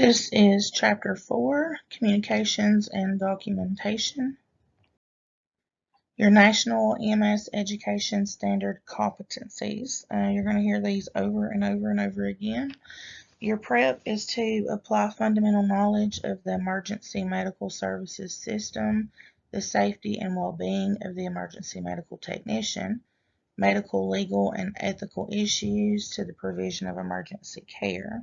This is Chapter 4, Communications and Documentation. Your National EMS Education Standard Competencies. You're going to hear these over and over and over again. Your prep is to apply fundamental knowledge of the emergency medical services system, the safety and well-being of the emergency medical technician, medical, legal, and ethical issues to the provision of emergency care.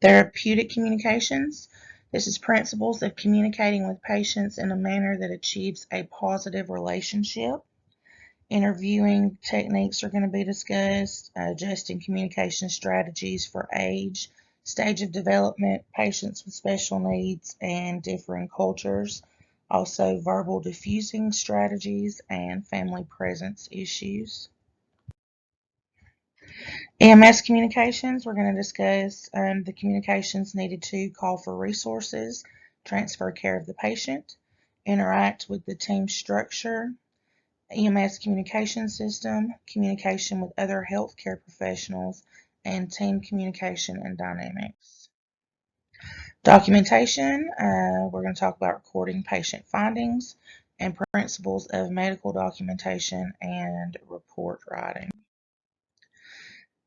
Therapeutic communications. This is principles of communicating with patients in a manner that achieves a positive relationship. Interviewing techniques are going to be discussed, adjusting communication strategies for age, stage of development, patients with special needs, and differing cultures. Also, verbal diffusing strategies and family presence issues. EMS communications, we're going to discuss the communications needed to call for resources, transfer care of the patient, interact with the team structure, EMS communication system, communication with other healthcare professionals, and team communication and dynamics. Documentation, we're going to talk about recording patient findings and principles of medical documentation and report writing.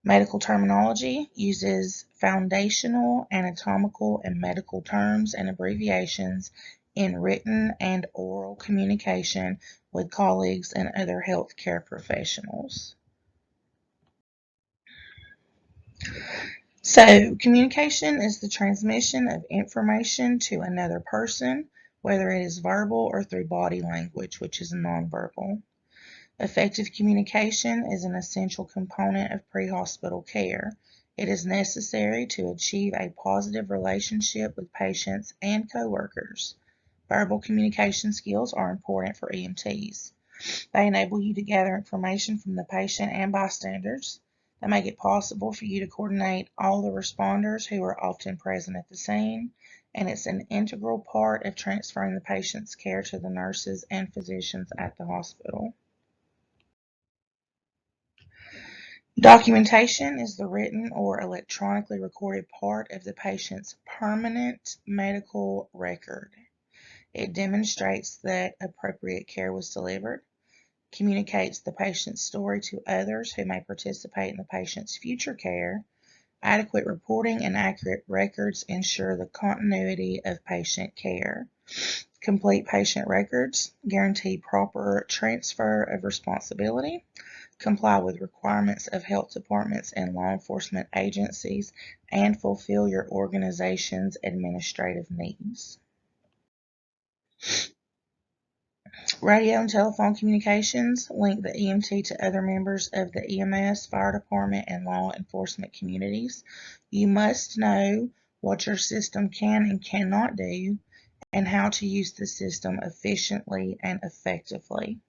Medical terminology uses foundational, anatomical, and medical terms and abbreviations in written and oral communication with colleagues and other healthcare professionals. So, communication is the transmission of information to another person, whether it is verbal or through body language, which is nonverbal. Effective communication is an essential component of pre-hospital care. It is necessary to achieve a positive relationship with patients and coworkers. Verbal communication skills are important for EMTs. They enable you to gather information from the patient and bystanders. They make it possible for you to coordinate all the responders who are often present at the scene, and it's an integral part of transferring the patient's care to the nurses and physicians at the hospital. Documentation is the written or electronically recorded part of the patient's permanent medical record. It demonstrates that appropriate care was delivered, communicates the patient's story to others who may participate in the patient's future care. Adequate reporting and accurate records ensure the continuity of patient care. Complete patient records guarantee proper transfer of responsibility, comply with requirements of health departments and law enforcement agencies, and fulfill your organization's administrative needs. Radio and telephone communications link the EMT to other members of the EMS, fire department, and law enforcement communities. You must know what your system can and cannot do and how to use the system efficiently and effectively.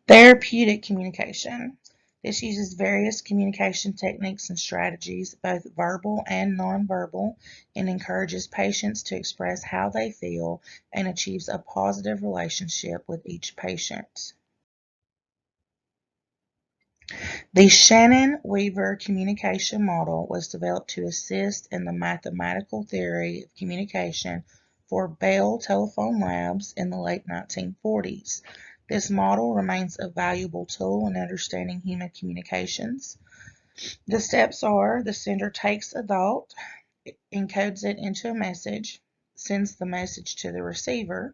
Therapeutic communication. This uses various communication techniques and strategies, both verbal and nonverbal, and encourages patients to express how they feel and achieves a positive relationship with each patient. The Shannon-Weaver communication model was developed to assist in the mathematical theory of communication for Bell Telephone Labs in the late 1940s. This model remains a valuable tool in understanding human communications. The steps are: the sender takes a thought, encodes it into a message, sends the message to the receiver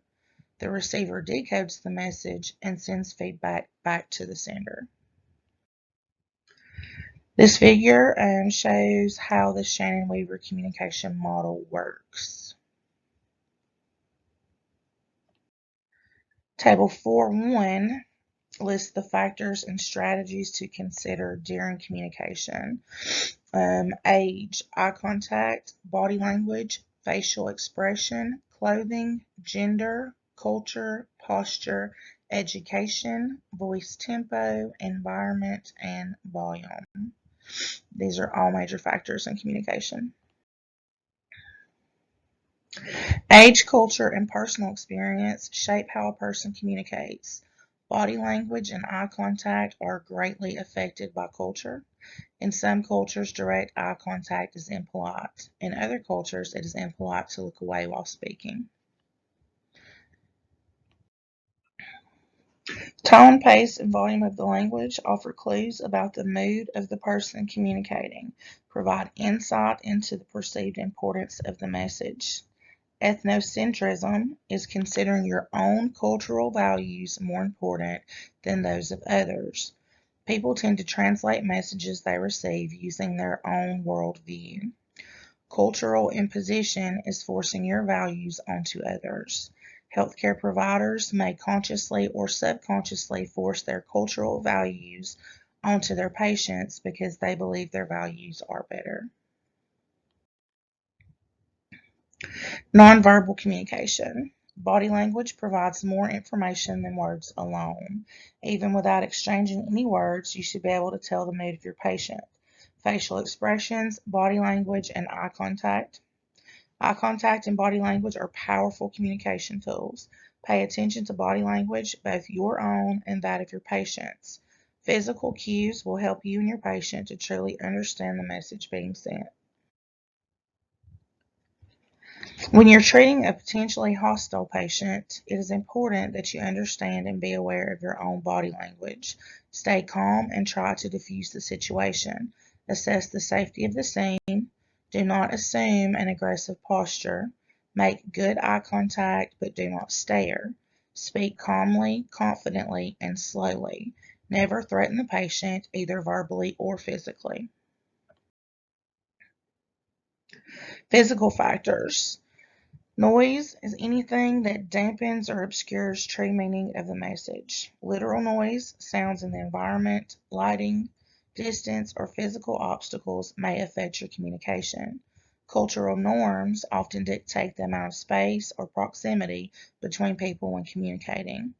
decodes the message, and sends feedback back to the sender. This figure shows how the Shannon-Weaver communication model works. Table 4.1 lists the factors and strategies to consider during communication. Age, eye contact, body language, facial expression, clothing, gender, culture, posture, education, voice tempo, environment, and volume. These are all major factors in communication. Age, culture, and personal experience shape how a person communicates. Body language and eye contact are greatly affected by culture. In some cultures, direct eye contact is impolite. In other cultures, it is impolite to look away while speaking. Tone, pace, and volume of the language offer clues about the mood of the person communicating, provide insight into the perceived importance of the message. Ethnocentrism is considering your own cultural values more important than those of others. People tend to translate messages they receive using their own worldview. Cultural imposition is forcing your values onto others. Healthcare providers may consciously or subconsciously force their cultural values onto their patients because they believe their values are better. Nonverbal communication. Body language provides more information than words alone. Even without exchanging any words, you should be able to tell the mood of your patient. Facial expressions, body language, and eye contact. Eye contact and body language are powerful communication tools. Pay attention to body language, both your own and that of your patients. Physical cues will help you and your patient to truly understand the message being sent. When you're treating a potentially hostile patient, it is important that you understand and be aware of your own body language. Stay calm and try to diffuse the situation. Assess the safety of the scene. Do not assume an aggressive posture. Make good eye contact, but do not stare. Speak calmly, confidently, and slowly. Never threaten the patient, either verbally or physically. Physical factors. Noise is anything that dampens or obscures true meaning of the message. Literal noise, sounds in the environment, lighting, distance, or physical obstacles may affect your communication. Cultural norms often dictate the amount of space or proximity between people when communicating.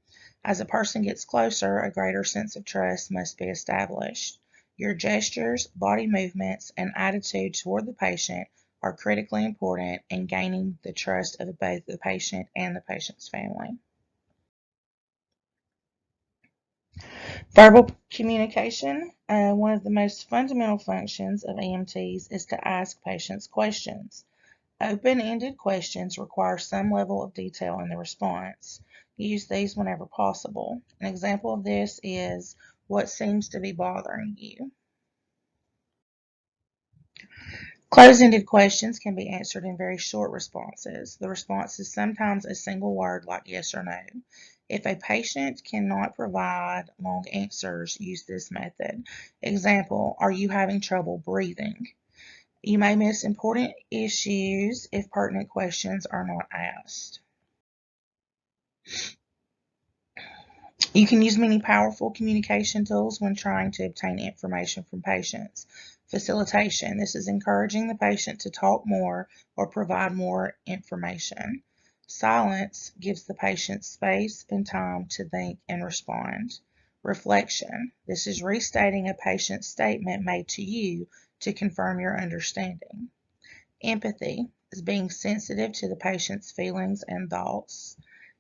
As a person gets closer, a greater sense of trust must be established. Your gestures, body movements, and attitude toward the patient are critically important in gaining the trust of both the patient and the patient's family. Verbal communication. One of the most fundamental functions of EMTs is to ask patients questions. Open-ended questions require some level of detail in the response. Use these whenever possible. An example of this is, what seems to be bothering you? Closed-ended questions can be answered in very short responses. The response is sometimes a single word like yes or no. If a patient cannot provide long answers, use this method. Example, are you having trouble breathing? You may miss important issues if pertinent questions are not asked. You can use many powerful communication tools when trying to obtain information from patients. Facilitation. This is encouraging the patient to talk more or provide more information. Silence gives the patient space and time to think and respond. Reflection. This is restating a patient's statement made to you to confirm your understanding. Empathy is being sensitive to the patient's feelings and thoughts.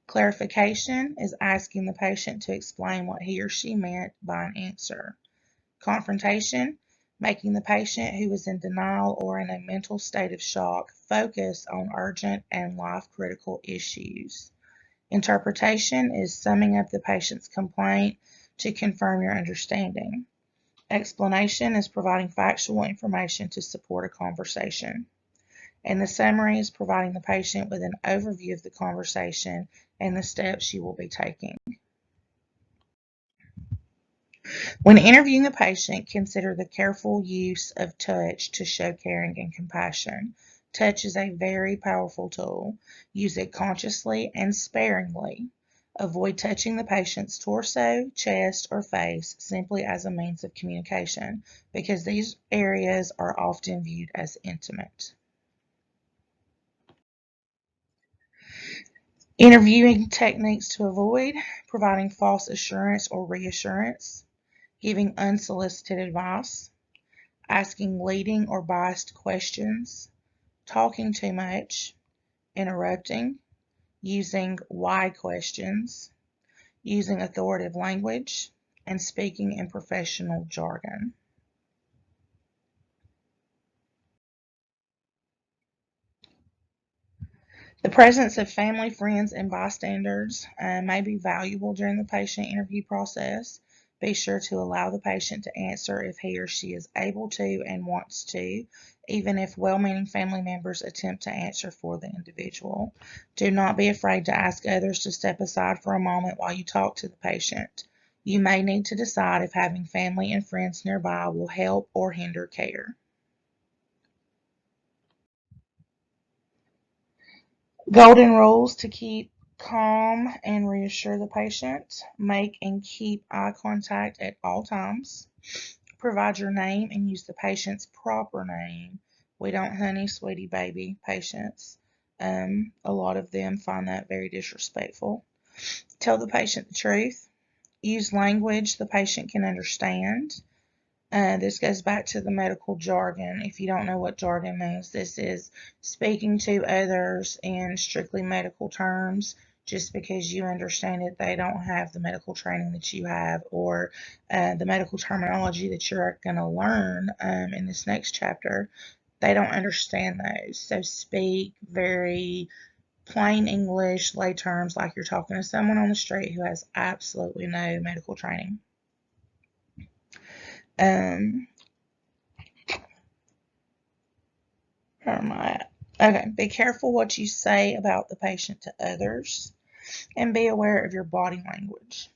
Clarification is asking the patient to explain what he or she meant by an answer. Confrontation, making the patient who is in denial or in a mental state of shock focus on urgent and life-critical issues. Interpretation is summing up the patient's complaint to confirm your understanding. Explanation is providing factual information to support a conversation. And the summary is providing the patient with an overview of the conversation and the steps you will be taking. When interviewing a patient, consider the careful use of touch to show caring and compassion. Touch is a very powerful tool. Use it consciously and sparingly. Avoid touching the patient's torso, chest, or face simply as a means of communication, because these areas are often viewed as intimate. Interviewing techniques to avoid: providing false assurance or reassurance, giving unsolicited advice, asking leading or biased questions, talking too much, interrupting, using why questions, using authoritative language, and speaking in professional jargon. The presence of family, friends, and bystanders may be valuable during the patient interview process. Be sure to allow the patient to answer if he or she is able to and wants to, even if well-meaning family members attempt to answer for the individual. Do not be afraid to ask others to step aside for a moment while you talk to the patient. You may need to decide if having family and friends nearby will help or hinder care. Golden rules to keep calm and reassure the patient. Make and keep eye contact at all times. Provide your name and use the patient's proper name. We don't honey, sweetie, baby patients. A lot of them find that very disrespectful. Tell the patient the truth. Use language the patient can understand. This goes back to the medical jargon. If you don't know what jargon means, this is speaking to others in strictly medical terms. Just because you understand it, they don't have the medical training that you have or the medical terminology that you're going to learn in this next chapter. They don't understand those. So speak very plain English, lay terms, like you're talking to someone on the street who has absolutely no medical training. Um, Where am I at? Okay, be careful what you say about the patient to others and be aware of your body language.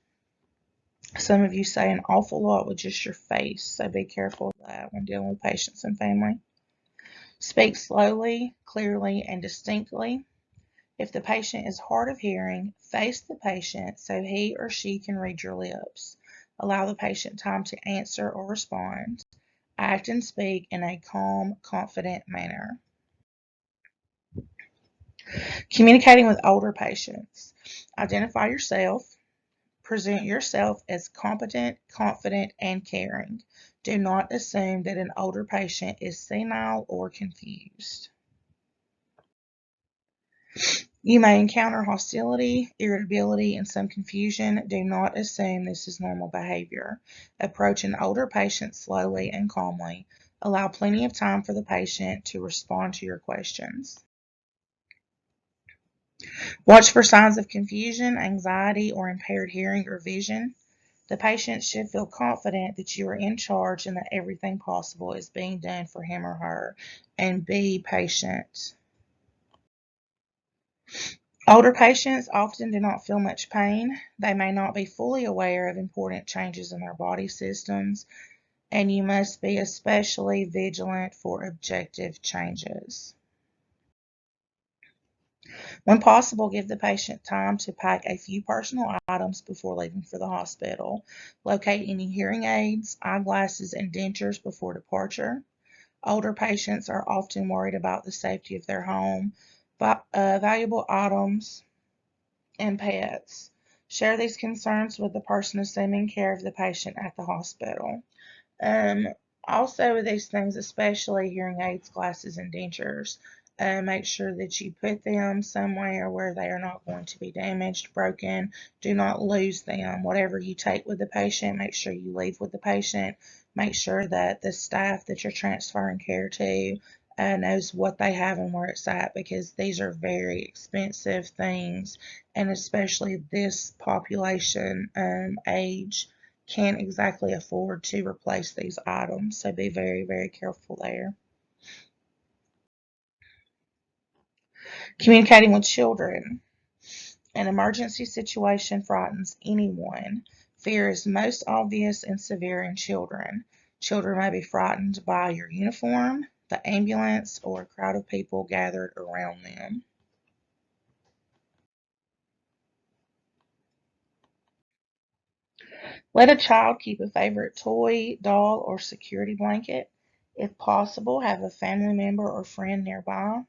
Some of you say an awful lot with just your face, so be careful of that when dealing with patients and family. Speak slowly, clearly, and distinctly. If the patient is hard of hearing, face the patient so he or she can read your lips. Allow the patient time to answer or respond. Act and speak in a calm, confident manner. Communicating with older patients. Identify yourself. Present yourself as competent, confident, and caring. Do not assume that an older patient is senile or confused. You may encounter hostility, irritability, and some confusion. Do not assume this is normal behavior. Approach an older patient slowly and calmly. Allow plenty of time for the patient to respond to your questions. Watch for signs of confusion, anxiety, or impaired hearing or vision. The patient should feel confident that you are in charge and that everything possible is being done for him or her. And be patient. Older patients often do not feel much pain. They may not be fully aware of important changes in their body systems, and you must be especially vigilant for objective changes. When possible, give the patient time to pack a few personal items before leaving for the hospital. Locate any hearing aids, eyeglasses, and dentures before departure. Older patients are often worried about the safety of their home, valuable items, and pets. Share these concerns with the person assuming care of the patient at the hospital. Um, Also, with these things, especially hearing aids, glasses, and dentures, make sure that you put them somewhere where they are not going to be damaged, broken. Do not lose them. Whatever you take with the patient, make sure you leave with the patient. Make sure that the staff that you're transferring care to knows what they have and where it's at, because these are very expensive things, and especially this population age can't exactly afford to replace these items, so be very, very careful there. Communicating with children. An emergency situation frightens anyone. Fear is most obvious and severe in children. Children may be frightened by your uniform, the ambulance, or a crowd of people gathered around them. Let a child keep a favorite toy, doll, or security blanket. If possible, have a family member or friend nearby.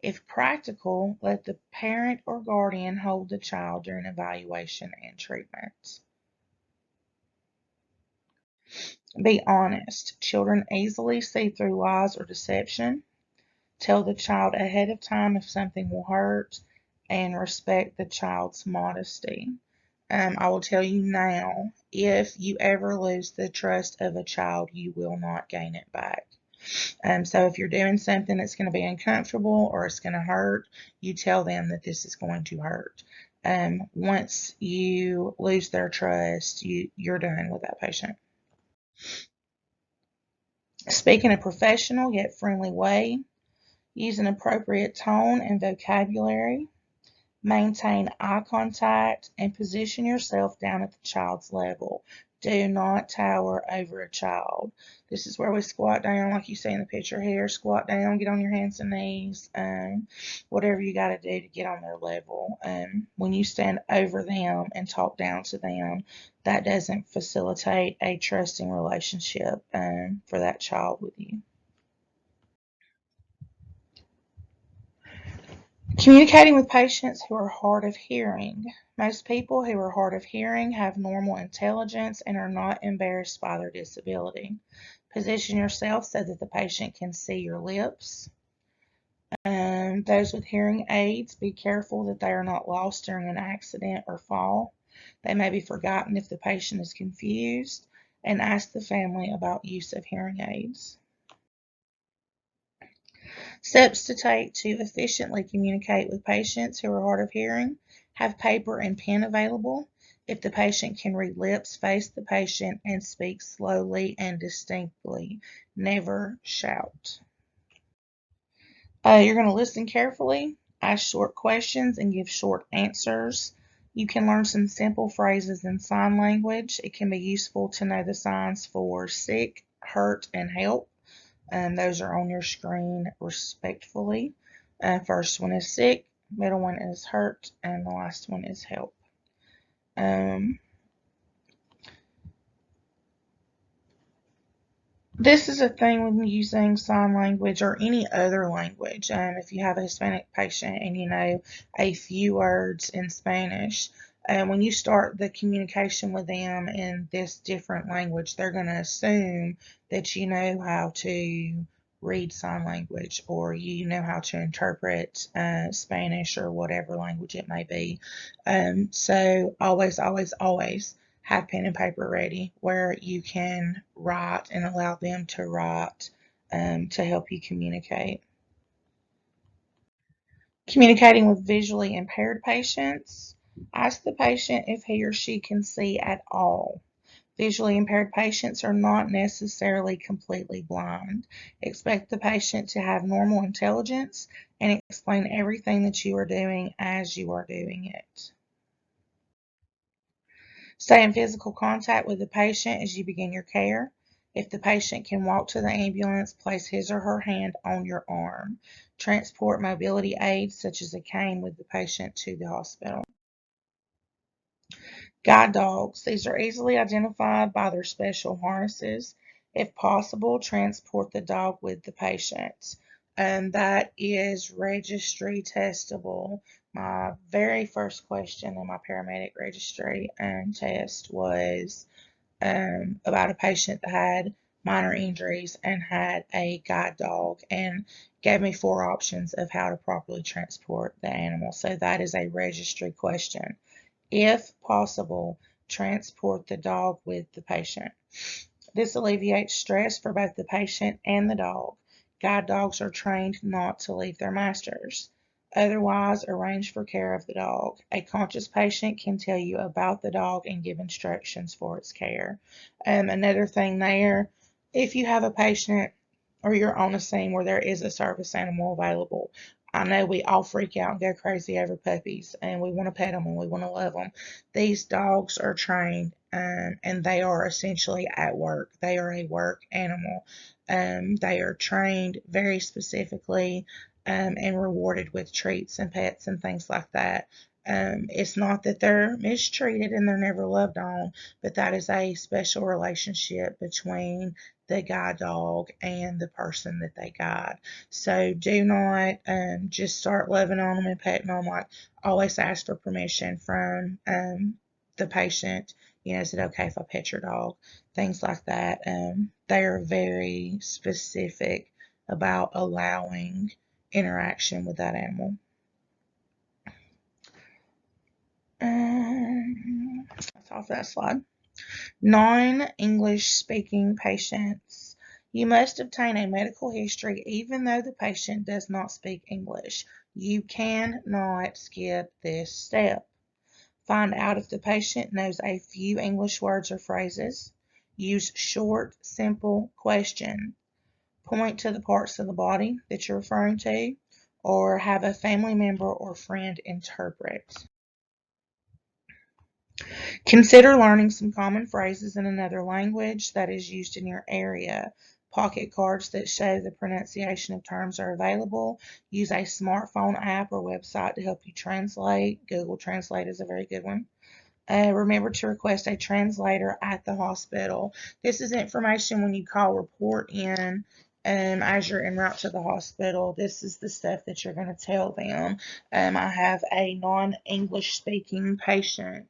If practical, let the parent or guardian hold the child during evaluation and treatment. Be honest. Children easily see through lies or deception. Tell the child ahead of time if something will hurt, and respect the child's modesty. I will tell you now, if you ever lose the trust of a child, you will not gain it back. So if you're doing something that's going to be uncomfortable or it's going to hurt, you tell them that this is going to hurt. Once you lose their trust, you're done with that patient. Speak in a professional yet friendly way. Use an appropriate tone and vocabulary. Maintain eye contact and position yourself down at the child's level. Do not tower over a child. This is where we squat down, like you see in the picture here. Squat down, get on your hands and knees, whatever you got to do to get on their level. When you stand over them and talk down to them, that doesn't facilitate a trusting relationship for that child with you. Communicating with patients who are hard of hearing. Most people who are hard of hearing have normal intelligence and are not embarrassed by their disability. Position yourself so that the patient can see your lips. Those with hearing aids, be careful that they are not lost during an accident or fall. They may be forgotten if the patient is confused, and ask the family about use of hearing aids. Steps to take to efficiently communicate with patients who are hard of hearing. Have paper and pen available. If the patient can read lips, face the patient and speak slowly and distinctly. Never shout. You're going to listen carefully, ask short questions, and give short answers. You can learn some simple phrases in sign language. It can be useful to know the signs for sick, hurt, and help. Those are on your screen respectfully. First one is sick, middle one is hurt, and the last one is help. This is a thing when using sign language or any other language. If you have a Hispanic patient and you know a few words in Spanish, when you start the communication with them in this different language, they're going to assume that you know how to read sign language or you know how to interpret Spanish or whatever language it may be. So always, always, always have pen and paper ready where you can write and allow them to write to help you communicate. Communicating with visually impaired patients. Ask the patient if he or she can see at all. Visually impaired patients are not necessarily completely blind. Expect the patient to have normal intelligence and explain everything that you are doing as you are doing it. Stay in physical contact with the patient as you begin your care. If the patient can walk to the ambulance, place his or her hand on your arm. Transport mobility aids such as a cane with the patient to the hospital. Guide dogs. These are easily identified by their special harnesses. If possible, transport the dog with the patient. And that is registry testable. My very first question in my paramedic registry test was about a patient that had minor injuries and had a guide dog and gave me 4 options of how to properly transport the animal. So that is a registry question. If possible, transport the dog with the patient. This alleviates stress for both the patient and the dog. Guide dogs are trained not to leave their masters. Otherwise, arrange for care of the dog. A conscious patient can tell you about the dog and give instructions for its care. Another thing there, if you have a patient or you're on a scene where there is a service animal available, I know we all freak out and go crazy over puppies and we want to pet them and we want to love them. These dogs are trained and they are essentially at work. They are a work animal. They are trained very specifically and rewarded with treats and pets and things like that. It's not that they're mistreated and they're never loved on, but that is a special relationship between the guide dog and the person that they guide. So do not just start loving on them and petting them. Like, always ask for permission from the patient. You know, is it okay if I pet your dog? Things like that. They are very specific about allowing interaction with that animal. That's off that slide. Non-English speaking patients. You must obtain a medical history even though the patient does not speak English. You cannot skip this step. Find out if the patient knows a few English words or phrases. Use short, simple questions. Point to the parts of the body that you're referring to, or have a family member or friend interpret. Consider learning some common phrases in another language that is used in your area. Pocket cards that show the pronunciation of terms are available. Use a smartphone app or website to help you translate. Google Translate is a very good one. Remember to request a translator at the hospital. This is information when you call report in as you're en route to the hospital. This is the stuff that you're going to tell them. I have a non-English speaking patient.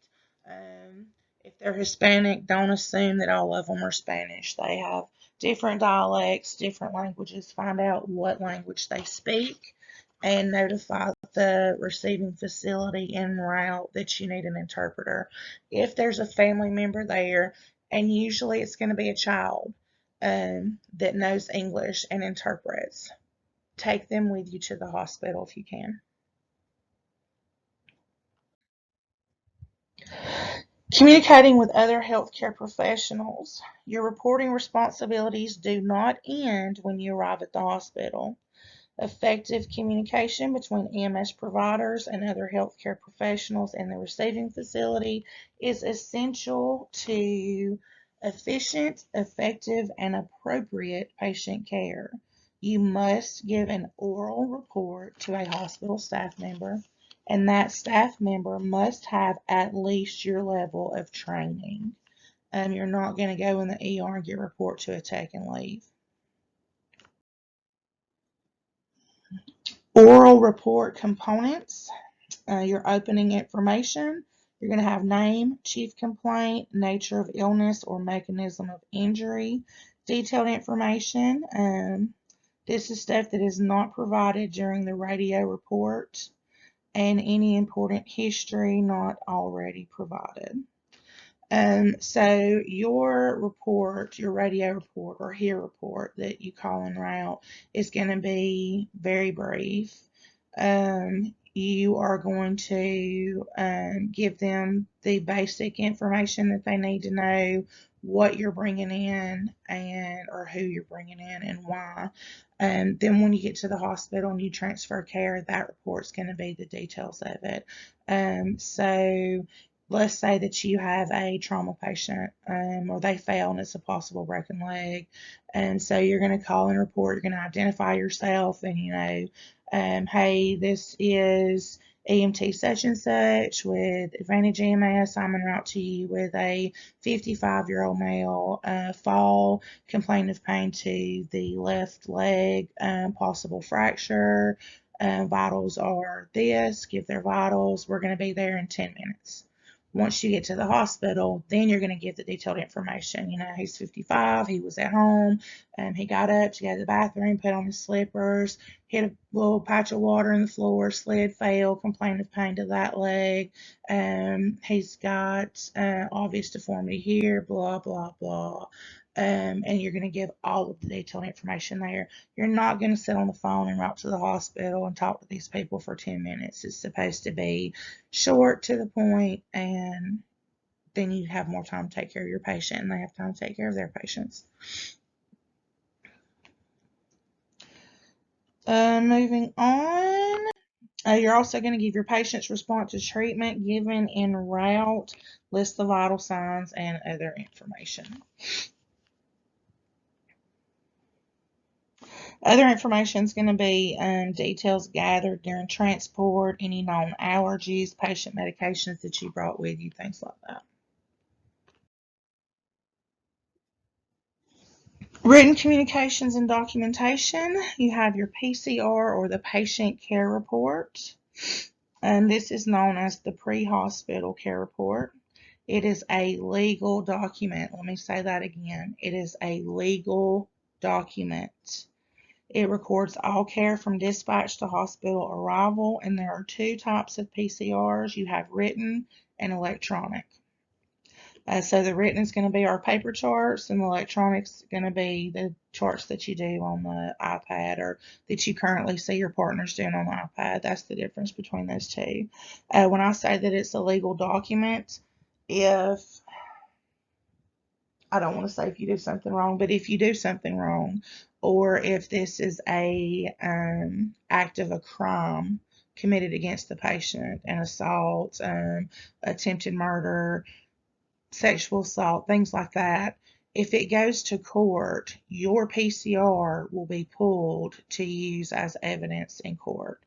Um, if they're Hispanic, don't assume that all of them are Spanish. They have different dialects, different languages. Find out what language they speak and notify the receiving facility en route that you need an interpreter. If there's a family member there, and usually it's going to be a child that knows English and interprets, take them with you to the hospital if you can. Communicating with other healthcare professionals. Your reporting responsibilities do not end when you arrive at the hospital. Effective communication between EMS providers and other healthcare professionals in the receiving facility is essential to efficient, effective, and appropriate patient care. You must give an oral report to a hospital staff member, and that staff member must have at least your level of training. You're not going to go in the ER and get a report to a tech and leave. Oral report components, your opening information. You're going to have name, chief complaint, nature of illness or mechanism of injury, detailed information. This is stuff that is not provided during the radio report, and any important history not already provided. So your report, your radio report or HEAR report that you call en route is going to be very brief. You are going to give them the basic information that they need to know, what you're bringing in and or who you're bringing in and why. Then when you get to the hospital and you transfer care, that report's going to be the details of it. So let's say that you have a trauma patient or they fell and it's a possible broken leg. And so you're going to call and report, you're going to identify yourself and, hey, this is EMT such and such with Advantage EMS. I'm en route to you with a 55-year-old male fall, complaint of pain to the left leg, possible fracture. Vitals are this, give their vitals. We're going to be there in 10 minutes. Once you get to the hospital, then you're going to give the detailed information. He's 55, he was at home, he got up to go to the bathroom, put on his slippers, hit a little patch of water in the floor, slid, fell, complained of pain to that leg. He's got obvious deformity here, blah, blah, blah. And you're going to give all of the detailed information there. You're not going to sit on the phone and route to the hospital and talk to these people for 10 minutes. It's supposed to be short, to the point, and then you have more time to take care of your patient and they have time to take care of their patients. Moving on. You're also going to give your patient's response to treatment given en route, list the vital signs, and other information. Other information is going to be details gathered during transport, any known allergies, patient medications that you brought with you, things like that. Written communications and documentation. You have your PCR or the patient care report. And this is known as the pre-hospital care report. It is a legal document. Let me say that again. It is a legal document. It records all care from dispatch to hospital arrival, and there are two types of PCRs. You have written and electronic. So the written is going to be our paper charts, and the electronics is going to be the charts that you do on the iPad or that you currently see your partners doing on the iPad. That's the difference between those two. When I say that it's a legal document, if I don't want to say if you do something wrong, but if you do something wrong, or if this is a act of a crime committed against the patient, an assault, attempted murder, sexual assault, things like that, if it goes to court, your PCR will be pulled to use as evidence in court.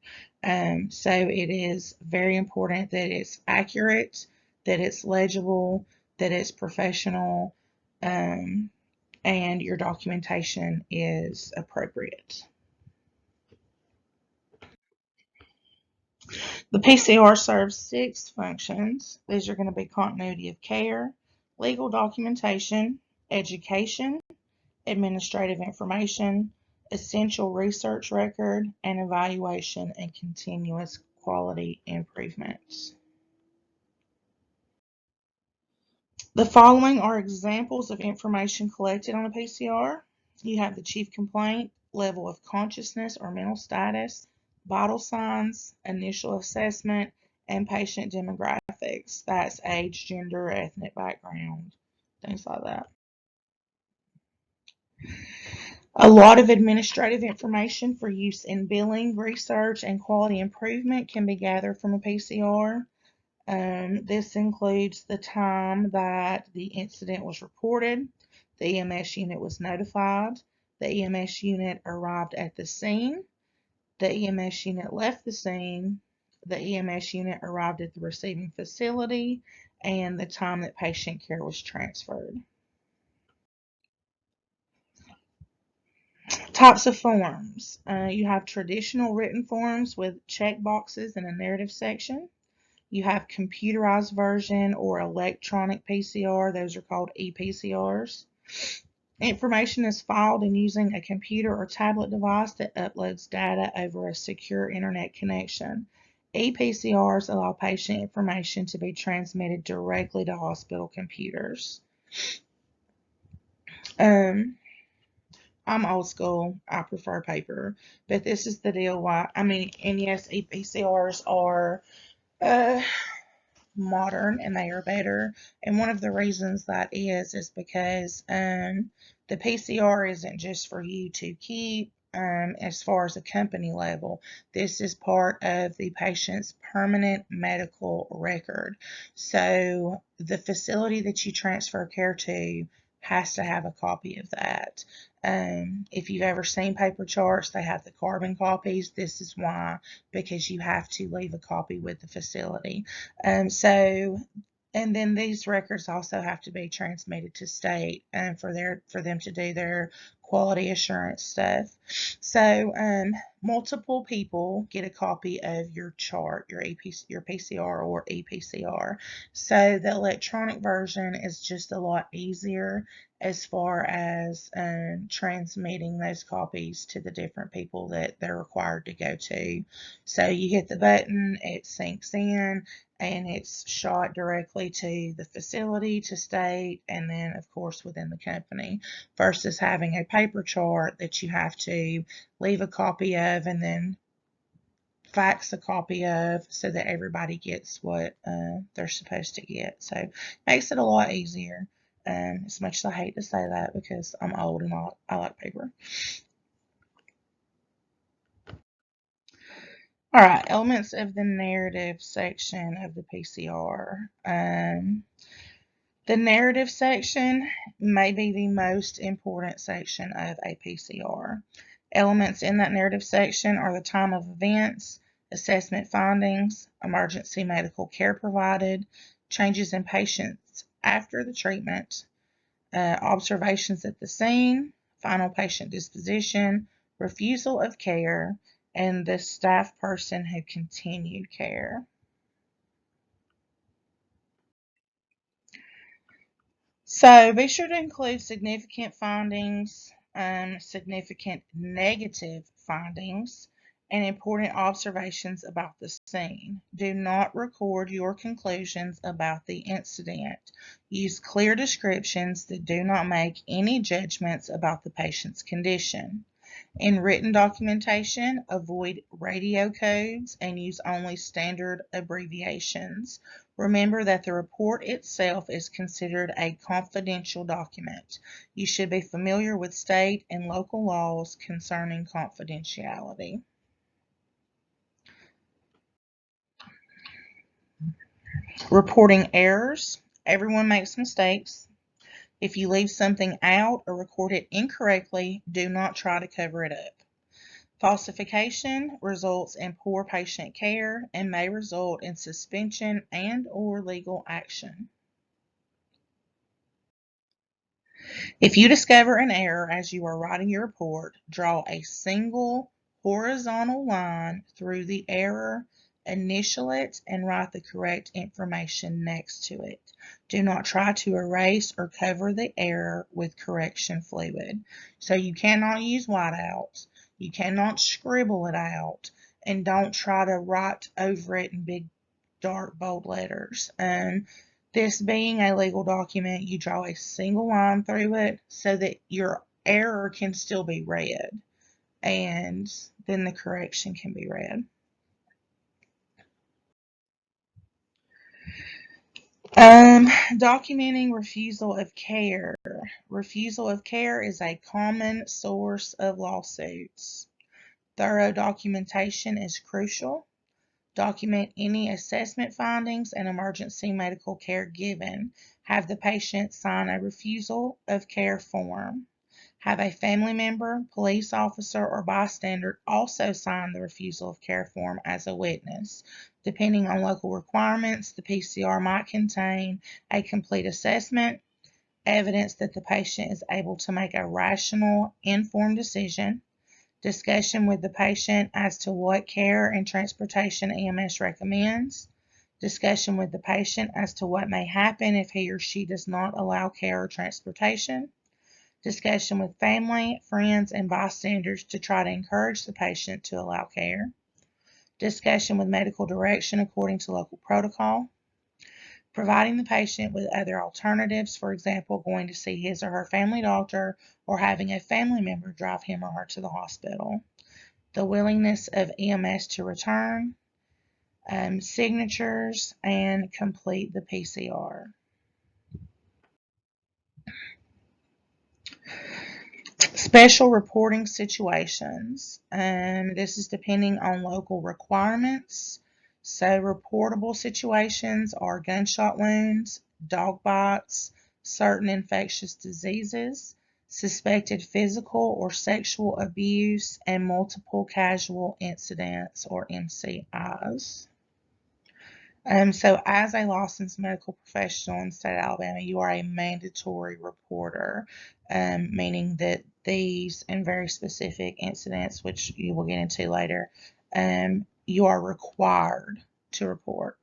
So it is very important that it's accurate, that it's legible, that it's professional, um, and your documentation is appropriate. The PCR serves 6 functions. These are going to be continuity of care, legal documentation, education, administrative information, essential research record, and evaluation and continuous quality improvements. The following are examples of information collected on a PCR. You have the chief complaint, level of consciousness or mental status, vital signs, initial assessment, and patient demographics. That's age, gender, ethnic background, things like that. A lot of administrative information for use in billing, research, and quality improvement can be gathered from a PCR. This includes the time that the incident was reported, the EMS unit was notified, the EMS unit arrived at the scene, the EMS unit left the scene, the EMS unit arrived at the receiving facility, and the time that patient care was transferred. Types of forms. You have traditional written forms with check boxes and a narrative section. You have computerized version or electronic PCR. Those are called ePCRs. Information is filed in using a computer or tablet device that uploads data over a secure internet connection. ePCRs allow patient information to be transmitted directly to hospital computers. Um, I'm old school. I prefer paper, but this is the deal. Why? I mean, and yes, ePCRs are uh, modern and they are better. And one of the reasons that is because the PCR isn't just for you to keep. As far as a company level, this is part of the patient's permanent medical record. So the facility that you transfer care to has to have a copy of that. If you've ever seen paper charts, they have the carbon copies. This is why, because you have to leave a copy with the facility. And then these records also have to be transmitted to state for them to do their quality assurance stuff. So multiple people get a copy of your chart, your PCR or ePCR. So the electronic version is just a lot easier as far as transmitting those copies to the different people that they're required to go to. So you hit the button, it syncs in, and it's shot directly to the facility, to state, and then, of course, within the company, versus having a paper chart that you have to leave a copy of and then fax a copy of so that everybody gets what they're supposed to get. So it makes it a lot easier. As much as I hate to say that because I'm old and I like paper. All right, elements of the narrative section of the PCR. The narrative section may be the most important section of a PCR. Elements in that narrative section are the time of events, assessment findings, emergency medical care provided, changes in patients after the treatment, observations at the scene, final patient disposition, refusal of care, and the staff person who continued care. So be sure to include significant findings, significant negative findings, and important observations about the scene. Do not record your conclusions about the incident. Use clear descriptions that do not make any judgments about the patient's condition. In written documentation, avoid radio codes and use only standard abbreviations. Remember that the report itself is considered a confidential document. You should be familiar with state and local laws concerning confidentiality. Reporting errors. Everyone makes mistakes. If you leave something out or record it incorrectly, do not try to cover it up. Falsification results in poor patient care and may result in suspension and/or legal action. If you discover an error as you are writing your report, draw a single horizontal line through the error, initial it, and write the correct information next to it. Do not try to erase or cover the error with correction fluid. So you cannot use whiteouts, you cannot scribble it out, and don't try to write over it in big, dark, bold letters. This being a legal document, you draw a single line through it so that your error can still be read, and then the correction can be read. Documenting refusal of care. Refusal of care is a common source of lawsuits. Thorough documentation is crucial. Document any assessment findings and emergency medical care given. Have the patient sign a refusal of care form. Have a family member, police officer, or bystander also sign the refusal of care form as a witness. Depending on local requirements, the PCR might contain a complete assessment, evidence that the patient is able to make a rational, informed decision, discussion with the patient as to what care and transportation EMS recommends, discussion with the patient as to what may happen if he or she does not allow care or transportation, discussion with family, friends, and bystanders to try to encourage the patient to allow care, discussion with medical direction according to local protocol, providing the patient with other alternatives, for example, going to see his or her family doctor or having a family member drive him or her to the hospital, the willingness of EMS to return, signatures, and complete the PCR. Special reporting situations. This is depending on local requirements. So reportable situations are gunshot wounds, dog bites, certain infectious diseases, suspected physical or sexual abuse, and multiple casual incidents or MCIs. So as a licensed medical professional in the state of Alabama, you are a mandatory reporter, meaning that these and very specific incidents, which you will get into later, you are required to report.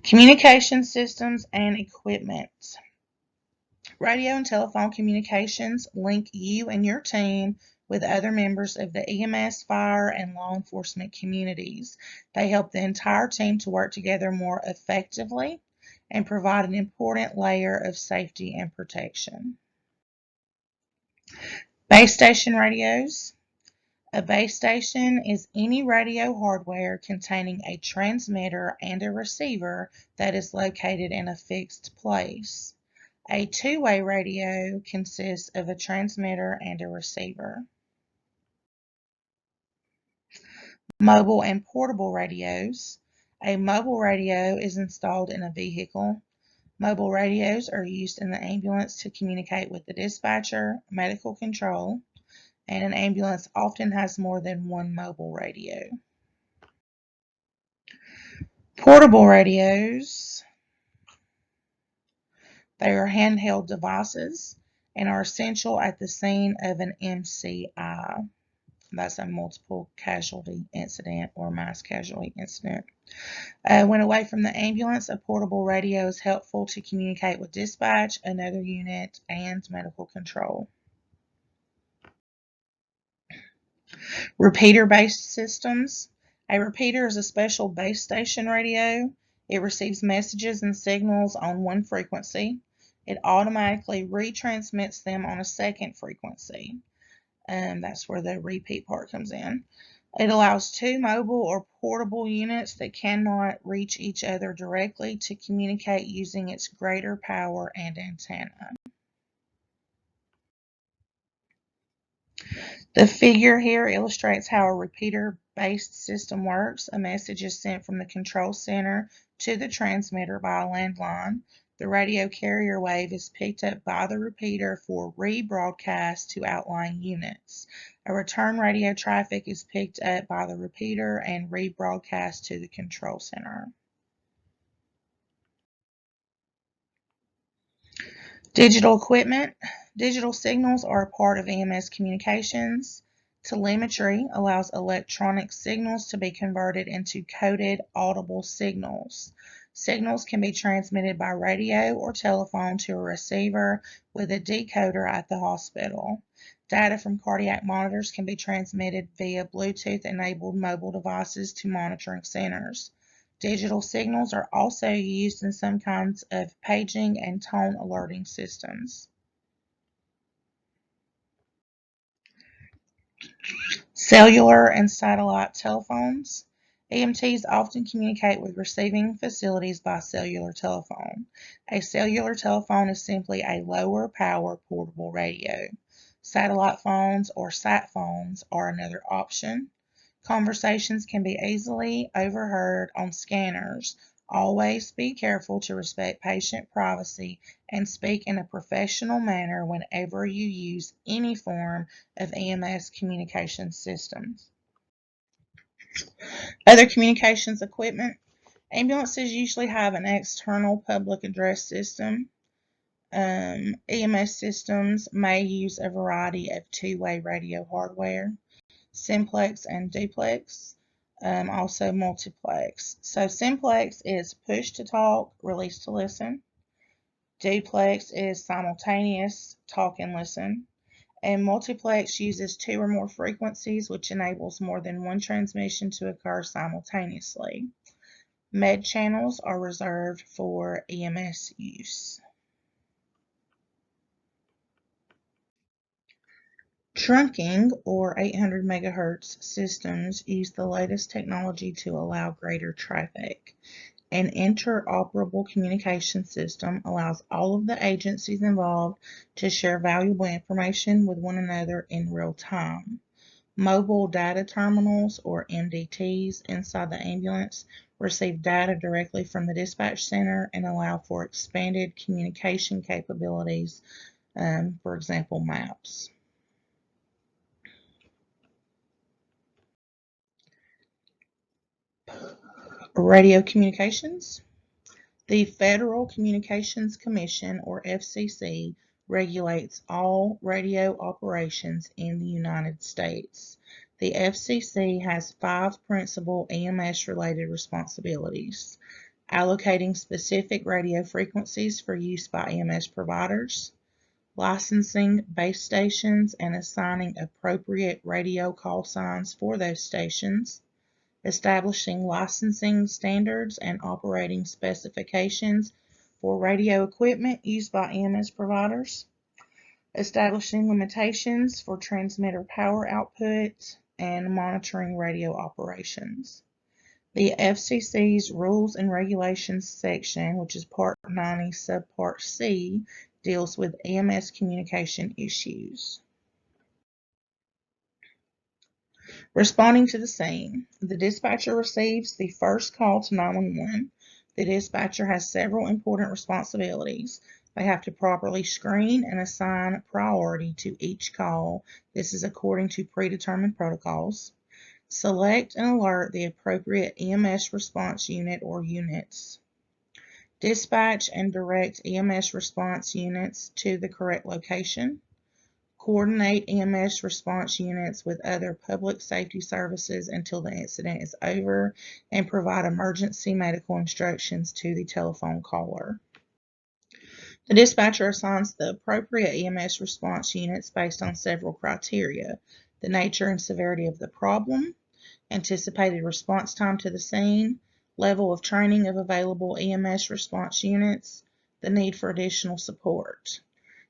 Communication systems and equipment. Radio and telephone communications link you and your team with other members of the EMS, fire, and law enforcement communities. They help the entire team to work together more effectively and provide an important layer of safety and protection. Base station radios. A base station is any radio hardware containing a transmitter and a receiver that is located in a fixed place. A two-way radio consists of a transmitter and a receiver. Mobile and portable radios. A mobile radio is installed in a vehicle. Mobile radios are used in the ambulance to communicate with the dispatcher, medical control, and an ambulance often has more than one mobile radio. Portable radios. They are handheld devices and are essential at the scene of an MCI. That's a multiple casualty incident or mass casualty incident. When away from the ambulance, a portable radio is helpful to communicate with dispatch, another unit, and medical control. Repeater-based systems. A repeater is a special base station radio. It receives messages and signals on one frequency. It automatically retransmits them on a second frequency. That's where the repeat part comes in. It allows two mobile or portable units that cannot reach each other directly to communicate using its greater power and antenna. The figure here illustrates how a repeater-based system works. A message is sent from the control center to the transmitter by a landline. The radio carrier wave is picked up by the repeater for rebroadcast to outlying units. A return radio traffic is picked up by the repeater and rebroadcast to the control center. Digital equipment. Digital signals are a part of EMS communications. Telemetry allows electronic signals to be converted into coded audible signals. Signals can be transmitted by radio or telephone to a receiver with a decoder at the hospital. Data from cardiac monitors can be transmitted via Bluetooth-enabled mobile devices to monitoring centers. Digital signals are also used in some kinds of paging and tone alerting systems. Cellular and satellite telephones. EMTs often communicate with receiving facilities by cellular telephone. A cellular telephone is simply a lower power portable radio. Satellite phones or sat phones are another option. Conversations can be easily overheard on scanners. Always be careful to respect patient privacy and speak in a professional manner whenever you use any form of EMS communication systems. Other communications equipment. Ambulances usually have an external public address system. EMS systems may use a variety of two-way radio hardware. Simplex and duplex, also multiplex. So simplex is push to talk, release to listen. Duplex is simultaneous, talk and listen. And multiplex uses two or more frequencies, which enables more than one transmission to occur simultaneously. Med channels are reserved for EMS use. Trunking, or 800 MHz systems, use the latest technology to allow greater traffic. An interoperable communication system allows all of the agencies involved to share valuable information with one another in real time. Mobile data terminals, or MDTs, inside the ambulance receive data directly from the dispatch center and allow for expanded communication capabilities, for example, maps. Radio communications. The Federal Communications Commission, or FCC, regulates all radio operations in the United States. The FCC has 5 principal EMS-related responsibilities: allocating specific radio frequencies for use by EMS providers, licensing base stations and assigning appropriate radio call signs for those stations, establishing licensing standards and operating specifications for radio equipment used by EMS providers, establishing limitations for transmitter power output, and monitoring radio operations. The FCC's Rules and Regulations section, which is Part 90, Subpart C, deals with EMS communication issues. Responding to the scene. The dispatcher receives the first call to 911. The dispatcher has several important responsibilities. They have to properly screen and assign priority to each call. This is according to predetermined protocols. Select and alert the appropriate EMS response unit or units. Dispatch and direct EMS response units to the correct location. Coordinate EMS response units with other public safety services until the incident is over, and provide emergency medical instructions to the telephone caller. The dispatcher assigns the appropriate EMS response units based on several criteria. the nature and severity of the problem, anticipated response time to the scene, level of training of available EMS response units, the need for additional support.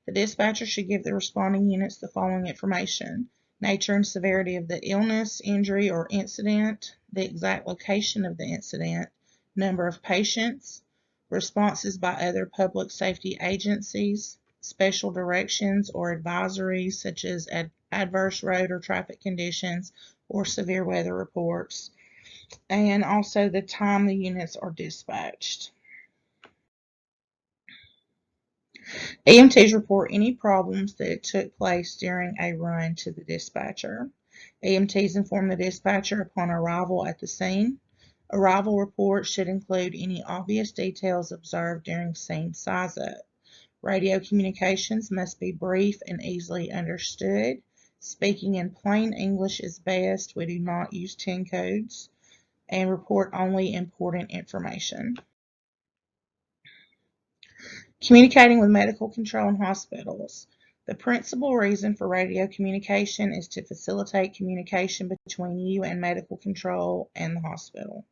The dispatcher should give the responding units the following information: nature and severity of the illness, injury, or incident, the exact location of the incident, number of patients, responses by other public safety agencies, special directions or advisories such as adverse road or traffic conditions or severe weather reports, and also the time the units are dispatched. EMTs report any problems that took place during a run to the dispatcher. EMTs inform the dispatcher upon arrival at the scene. Arrival reports should include any obvious details observed during scene size-up. Radio communications must be brief and easily understood. Speaking in plain English is best. We do not use 10 codes, and report only important information. Communicating with medical control in hospitals. The principal reason for radio communication is to facilitate communication between you and medical control and the hospital.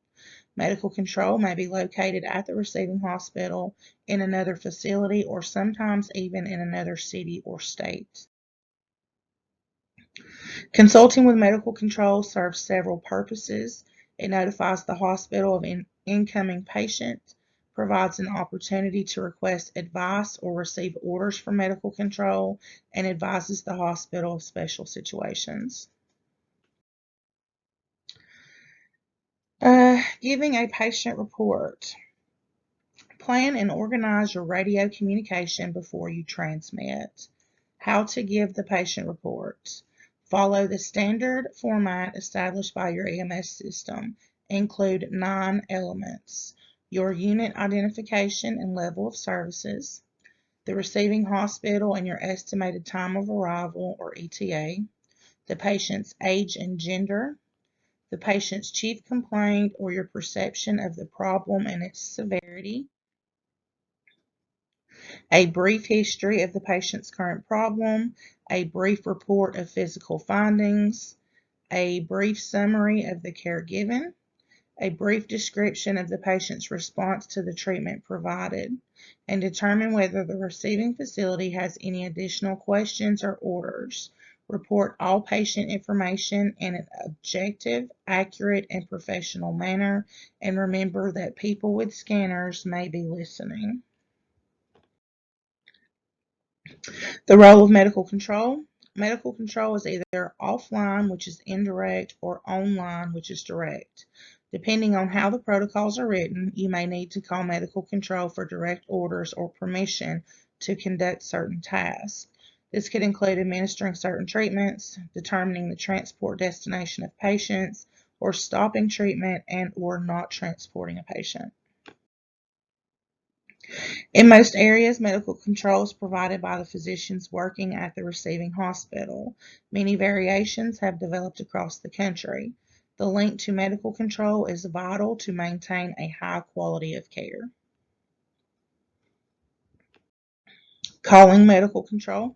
Medical control may be located at the receiving hospital, in another facility, or sometimes even in another city or state. Consulting with medical control serves several purposes. It notifies the hospital of incoming patients, provides an opportunity to request advice or receive orders from medical control, and advises the hospital of special situations. Giving a patient report. Plan and organize your radio communication before you transmit. How to give the patient reports. Follow the standard format established by your EMS system. Include 9 elements: your unit identification and level of services, the receiving hospital and your estimated time of arrival or ETA, the patient's age and gender, the patient's chief complaint or your perception of the problem and its severity, a brief history of the patient's current problem, a brief report of physical findings, a brief summary of the care given, a brief description of the patient's response to the treatment provided, and determine whether the receiving facility has any additional questions or orders. Report all patient information in an objective, accurate, and professional manner, and remember that people with scanners may be listening. The role of medical control. Medical control is either offline, which is indirect, or online, which is direct. Depending on how the protocols are written, you may need to call medical control for direct orders or permission to conduct certain tasks. This could include administering certain treatments, determining the transport destination of patients, or stopping treatment and or not transporting a patient. In most areas, medical control is provided by the physicians working at the receiving hospital. Many variations have developed across the country. The link to medical control is vital to maintain a high quality of care. Calling medical control.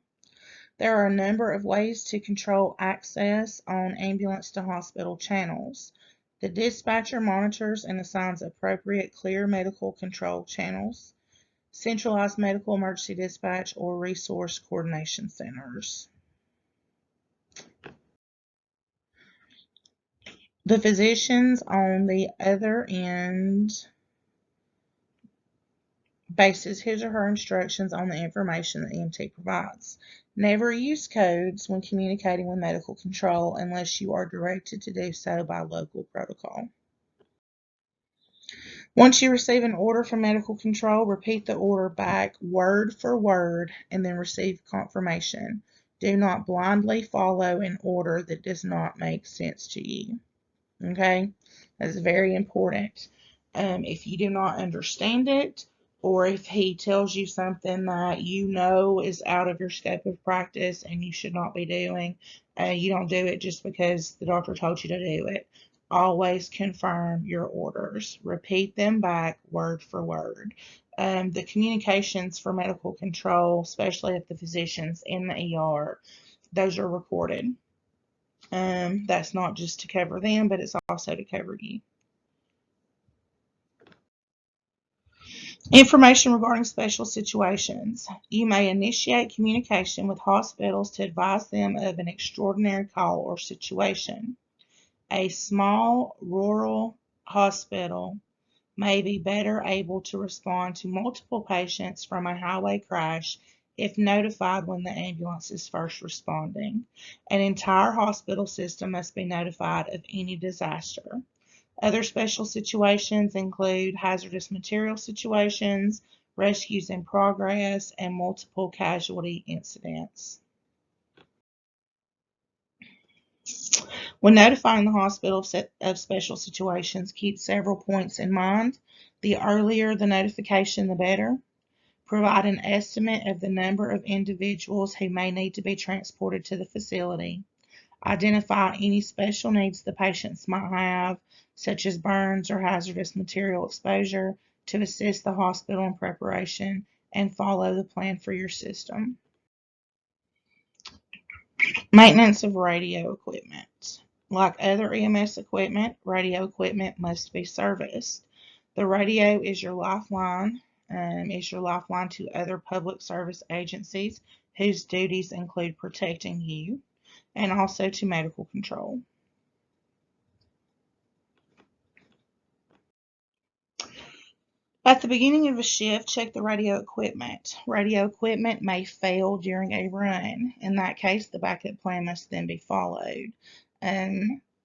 There are a number of ways to control access on ambulance to hospital channels. The dispatcher monitors and assigns appropriate clear medical control channels, centralized medical emergency dispatch, or resource coordination centers. The physicians on the other end bases his or her instructions on the information the EMT provides. Never use codes when communicating with medical control unless you are directed to do so by local protocol. Once you receive an order from medical control, repeat the order back word for word and then receive confirmation. Do not blindly follow an order that does not make sense to you. Okay, that's very important. If you do not understand it, or if he tells you something that you know is out of your scope of practice and you should not be doing, you don't do it just because the doctor told you to do it. Always confirm your orders. Repeat them back word for word. The communications for medical control, especially if the physician's in the ER, those are recorded. That's not just to cover them, but it's also to cover you. Information regarding special situations. You may initiate communication with hospitals to advise them of an extraordinary call or situation. A small rural hospital may be better able to respond to multiple patients from a highway crash if notified when the ambulance is first responding. An entire hospital system must be notified of any disaster. Other special situations include hazardous material situations, rescues in progress, and multiple casualty incidents. When notifying the hospital of special situations, keep several points in mind. The earlier the notification, the better. Provide an estimate of the number of individuals who may need to be transported to the facility. Identify any special needs the patients might have, such as burns or hazardous material exposure, to assist the hospital in preparation, and follow the plan for your system. Maintenance of radio equipment. Like other EMS equipment, radio equipment must be serviced. The radio is your lifeline, to other public service agencies whose duties include protecting you, and also to medical control. At the beginning of a shift, check the radio equipment. Radio equipment may fail during a run. In that case, the backup plan must then be followed.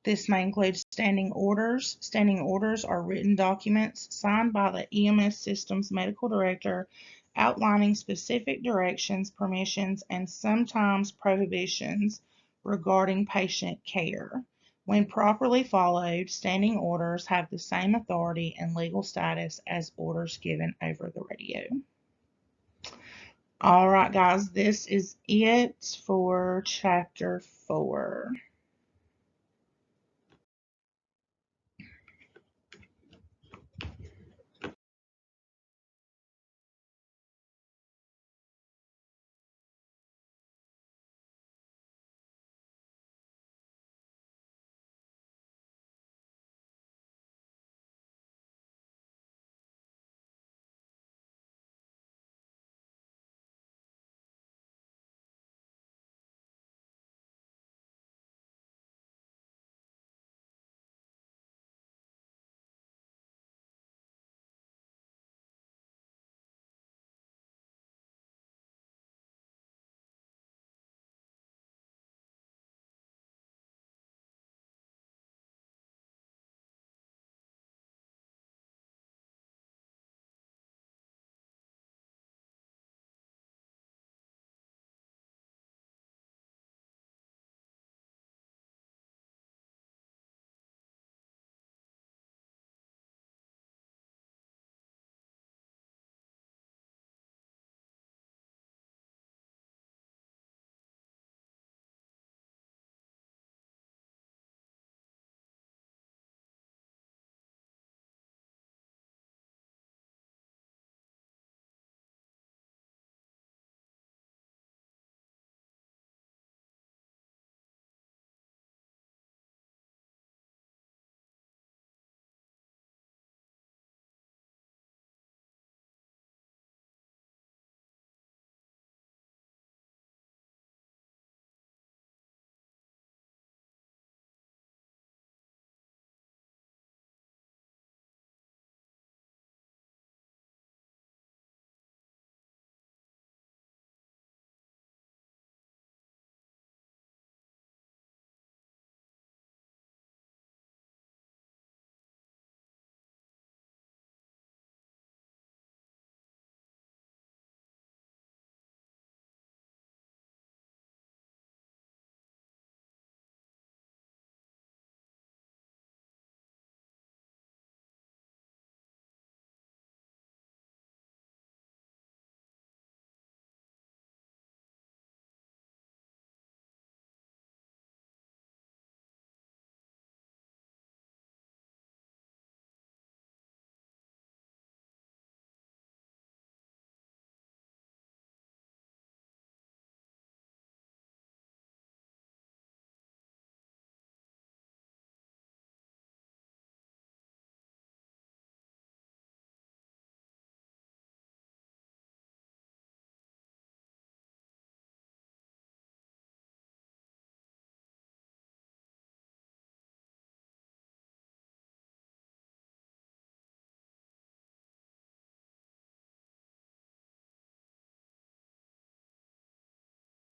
This may include standing orders. Standing orders are written documents signed by the EMS system's medical director outlining specific directions, permissions, and sometimes prohibitions regarding patient care. When properly followed, standing orders have the same authority and legal status as orders given over the radio. All right, guys, this is it for chapter 4.